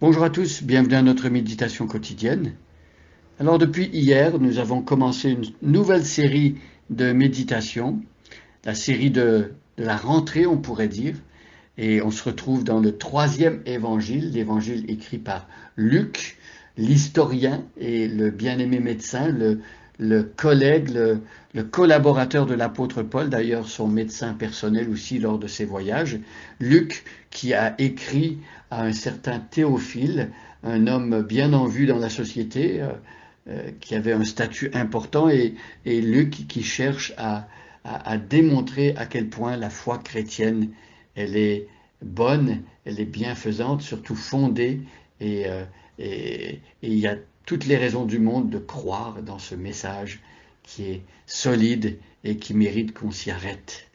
Bonjour à tous, bienvenue à notre méditation quotidienne. Alors depuis hier, nous avons commencé une nouvelle série de méditations, la série de la rentrée on pourrait dire, et on se retrouve dans le troisième évangile, l'évangile écrit par Luc, l'historien et le bien-aimé médecin, le collègue, le collaborateur de l'apôtre Paul, d'ailleurs son médecin personnel aussi lors de ses voyages. Luc qui a écrit à un certain Théophile, un homme bien en vue dans la société, qui avait un statut important, et Luc qui cherche à démontrer à quel point la foi chrétienne, elle est bonne, elle est bienfaisante, surtout fondée, et, euh, et il y a toutes les raisons du monde de croire dans ce message qui est solide et qui mérite qu'on s'y arrête.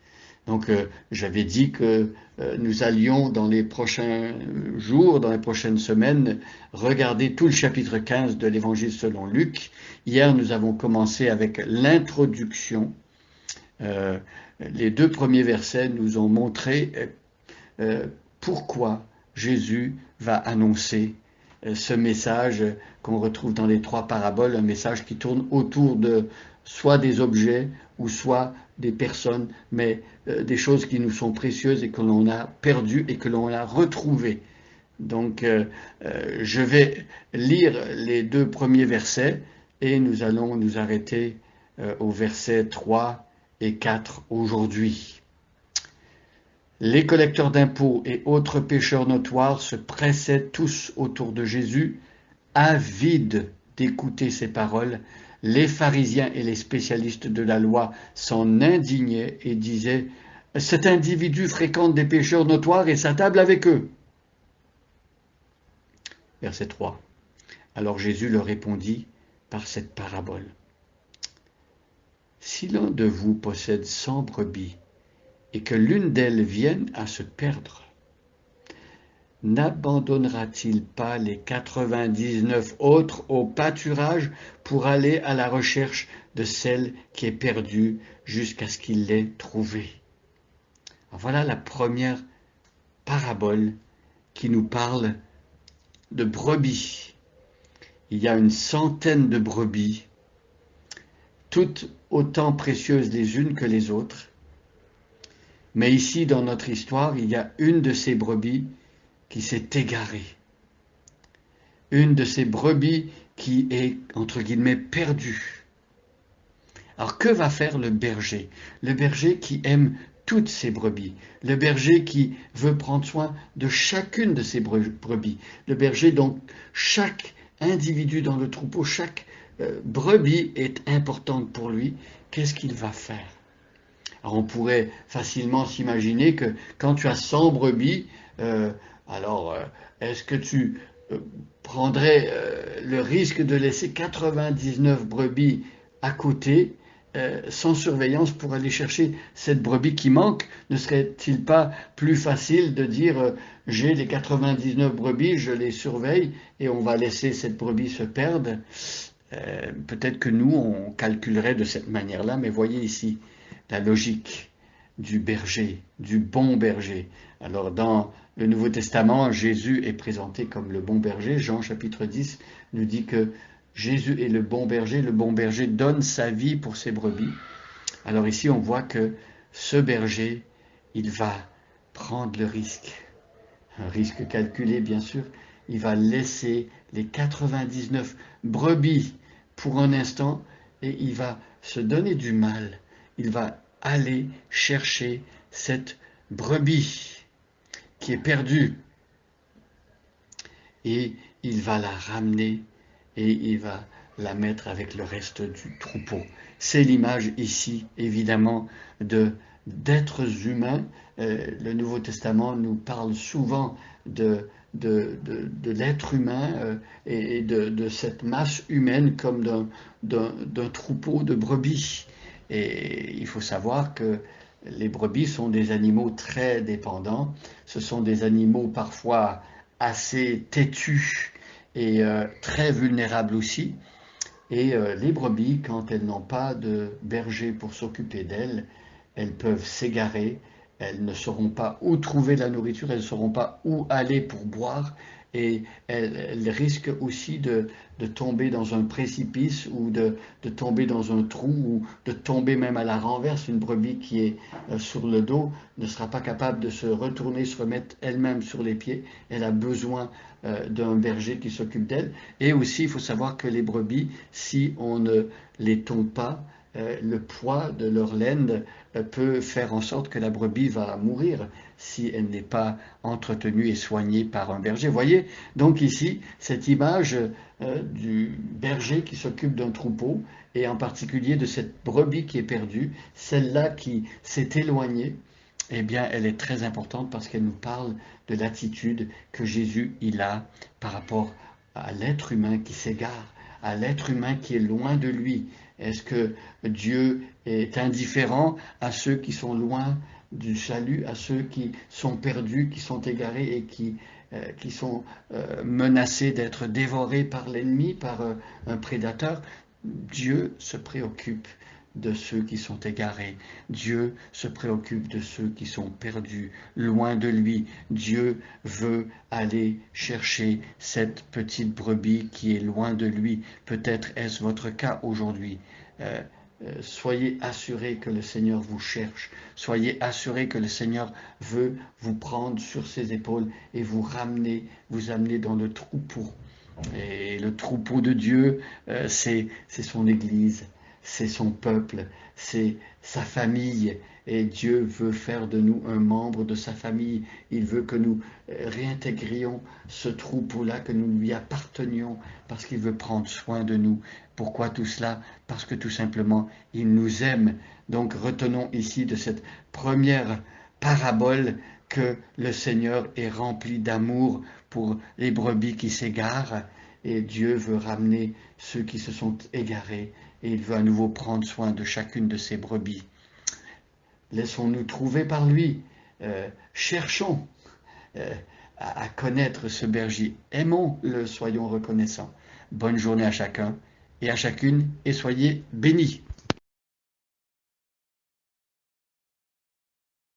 Donc j'avais dit que nous allions dans les prochains jours, dans les prochaines semaines, regarder tout le chapitre 15 de l'Évangile selon Luc. Hier, nous avons commencé avec l'introduction. Euh, les deux premiers versets nous ont montré pourquoi Jésus va annoncer ce message qu'on retrouve dans les trois paraboles, un message qui tourne autour de soit des objets ou soit des personnes, mais des choses qui nous sont précieuses et que l'on a perdues et que l'on a retrouvées. Donc, je vais lire les deux premiers versets et nous allons nous arrêter aux versets 3 et 4 aujourd'hui. Les collecteurs d'impôts et autres pécheurs notoires se pressaient tous autour de Jésus, avides d'écouter ses paroles. Les pharisiens et les spécialistes de la loi s'en indignaient et disaient « Cet individu fréquente des pécheurs notoires et s'attable avec eux. » Verset 3. Alors Jésus leur répondit par cette parabole. « Si l'un de vous possède 100 brebis, et que l'une d'elles vienne à se perdre, n'abandonnera-t-il pas les 99 autres au pâturage pour aller à la recherche de celle qui est perdue jusqu'à ce qu'il l'ait trouvée? Voilà la première parabole qui nous parle de brebis. Il y a une centaine de brebis, toutes autant précieuses les unes que les autres. Mais ici, dans notre histoire, il y a une de ces brebis qui s'est égarée. Une de ces brebis qui est, entre guillemets, perdue. Alors, que va faire le berger? Le berger qui aime toutes ses brebis. Le berger qui veut prendre soin de chacune de ses brebis. Le berger, donc, chaque individu dans le troupeau, chaque brebis est importante pour lui. Qu'est-ce qu'il va faire? Alors on pourrait facilement s'imaginer que quand tu as 100 brebis, est-ce que tu prendrais le risque de laisser 99 brebis à côté sans surveillance pour aller chercher cette brebis qui manque? Ne serait-il pas plus facile de dire j'ai les 99 brebis, je les surveille et on va laisser cette brebis se perdre? Peut-être que nous, on calculerait de cette manière-là, mais voyez ici la logique du berger, du bon berger. Alors dans le Nouveau Testament, Jésus est présenté comme le bon berger. Jean chapitre 10 nous dit que Jésus est le bon berger donne sa vie pour ses brebis. Alors ici on voit que ce berger, il va prendre le risque, un risque calculé bien sûr, il va laisser les 99 brebis pour un instant et il va se donner du mal. Il va aller chercher cette brebis qui est perdue et il va la ramener et il va la mettre avec le reste du troupeau. C'est l'image ici, évidemment, d'êtres humains. Le Nouveau Testament nous parle souvent de l'être humain et de cette masse humaine comme d'un troupeau de brebis. Et il faut savoir que les brebis sont des animaux très dépendants. Ce sont des animaux parfois assez têtus et très vulnérables aussi. Et les brebis, quand elles n'ont pas de berger pour s'occuper d'elles, elles peuvent s'égarer, elles ne sauront pas où trouver la nourriture, elles ne sauront pas où aller pour boire, et elles risquent aussi de tomber dans un précipice ou de tomber dans un trou ou de tomber même à la renverse. Une brebis qui est sur le dos ne sera pas capable de se retourner, se remettre elle-même sur les pieds. Elle a besoin d'un berger qui s'occupe d'elle. Et aussi, il faut savoir que les brebis, si on ne les tond pas, le poids de leur laine peut faire en sorte que la brebis va mourir si elle n'est pas entretenue et soignée par un berger. Vous voyez donc ici cette image du berger qui s'occupe d'un troupeau et en particulier de cette brebis qui est perdue, celle-là qui s'est éloignée. Eh bien, elle est très importante parce qu'elle nous parle de l'attitude que Jésus il a par rapport à l'être humain qui s'égare, à l'être humain qui est loin de lui. Est-ce que Dieu est indifférent à ceux qui sont loin du salut, à ceux qui sont perdus, qui sont égarés et qui sont menacés d'être dévorés par l'ennemi, par un prédateur? Dieu se préoccupe de ceux qui sont égarés. Dieu se préoccupe de ceux qui sont perdus, loin de lui. Dieu veut aller chercher cette petite brebis qui est loin de lui. Peut-être est-ce votre cas aujourd'hui. Soyez assurés que le Seigneur vous cherche. Soyez assurés que le Seigneur veut vous prendre sur ses épaules et vous ramener, vous amener dans le troupeau. Et le troupeau de Dieu, c'est son Église, c'est son peuple, c'est sa famille. Et Dieu veut faire de nous un membre de sa famille. Il veut que nous réintégrions ce troupeau-là, que nous lui appartenions, parce qu'il veut prendre soin de nous. Pourquoi tout cela? Parce que tout simplement, il nous aime. Donc retenons ici de cette première parabole que le Seigneur est rempli d'amour pour les brebis qui s'égarent, et Dieu veut ramener ceux qui se sont égarés, et il veut à nouveau prendre soin de chacune de ces brebis. Laissons-nous trouver par lui, cherchons à connaître ce berger, aimons-le, soyons reconnaissants. Bonne journée à chacun et à chacune, et soyez bénis.